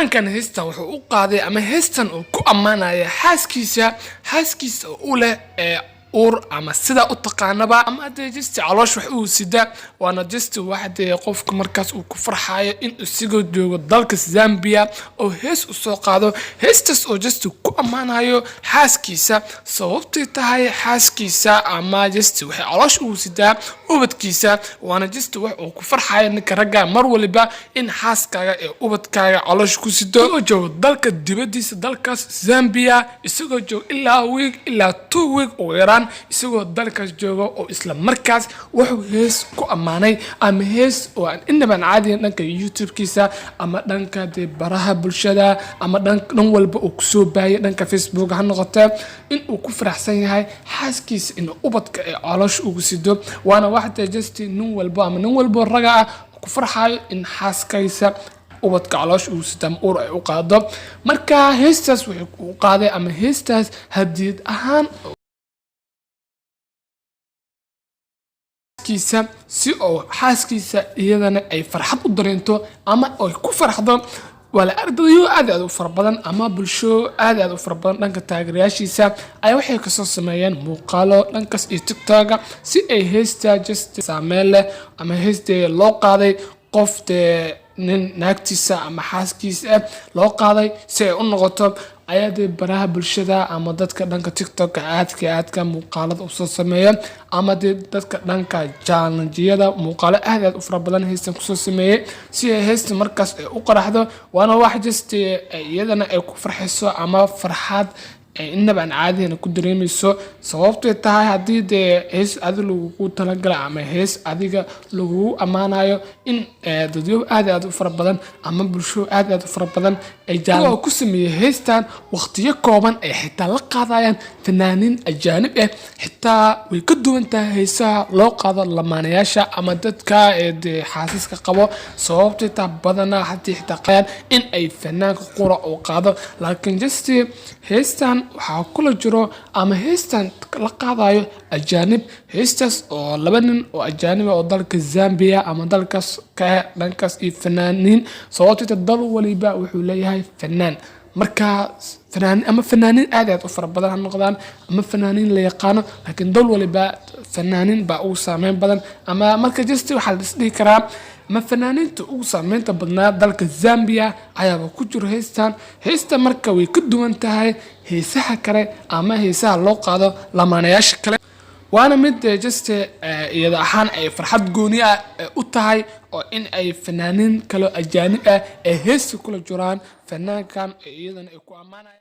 fanaankan heestan wuxuu u qaaday ama heestan uu ku ammaanaya xaaskiisa u leh uur ama sida u taqaanaba ama hadee just caloosh wax uu sida waana just waxdee qofka markaas uu ku farxayo in isigoo joogo dalka Zambia oo hees u soo qaado heestas oo just ku ammaanayo xaaskiisa sababtay tahay xaaskiisa ama just waxa caloosh uu sida ubadkiisa waana just wax uu ku farxayo ninka ragga mar waliba in xaaskaaga ee ubadkaaga caloosh ku sido oo joogo dalka dibadiisa dalkaas Zambia isagoo joogo ilaa week ilaa 2 week oo yaraan isagoo dalkaas joogo oo isla markaas wuxuu hees ku ammaanay ama hees oo aan inaba caadi dhanka YouTube-kiisa ama dhanka baraha bulshada ama dhan walba uu ku soo baayay dhanka Facebook ha noqotay in uu ku faraxsan yahay xaaskiisa in ubadka ee caloosh ugu sido waana waxda just nin walba raga ah ku farxayo in xaaskiisa ubadka caloosh uu sitam uur ay u qaado marka heestaas wuxuu u qaaday ama heestaas hadiyad ahaan si oo xaaskiisa iyadana ay farxad u dareento ama ay ku farxdo wala ardayo aad u farabadan ama bulsho aad u farabadan dhanka taageerayaashiisa ay waxay ka soo sameeyeen muuqaalo dhankaas iyo TikTok si ay heesta just saameel ama heesta loo qaaday qof nin naagtiisa ama xaaskiisa loo qaaday si ay u noqoto ayade baraha bulshada ama dadka dhanka TikTok aadka muuqaalada u soo sameeyay ama dadka dhanka challenge-yada muuqaalo aad u farabadan heestan ku soo sameeyay si ay heesta markaas ay u qaraxdo waana wax just iyadana ay ku farxiso ama farxad inaba aan caadi ku dareemayso sababtay tahay hadii hees adiga lagu talagalay ama hees adiga lagu amaanayo in dadyo aad u farabadan ama bulsho aad u farabadan ay jaan ku sameeyay heestan waqtiyo kooban ay xitaa la qaadayaan fanaaniin ajaanib xitaa way ka duwan tahay heesaha loo qaado lamaanayaasha ama dadka xaasaska qabo sababtay tahay badana hadii xitaa qaan in ay fanaanka qura oo qaado laakiin just heestan waxa kula jiro ama heestan la qaadayo ajaanib heestas oo laba nin oo ajaanib oo dalka Zambia ama dalkaas ka dhankaas iyo fanaaniin sababtoo dal waliba wuxuu leeyahay fanaan marka fanaaniin aad u farabadan noqdaan ama fanaaniin la yaqaan laakiin dal waliba fanaaniin baa uu saameyn badan ama marka just waxa la isdhihi karaa ma fanaaniinta ugu saameynta badnaa dalka Zambia ayaa ku jiro heesta marka way ka duwan tahay heesaha kale ama heesaha loo qaado lamaanayaasha kale waana mid just iyada ahaan ay farxad gooni ah u tahay oo in ay fanaaniin kale ajaanib ah ee heesta kula jiraan fanaankan iyadana ay ku ammaanayaan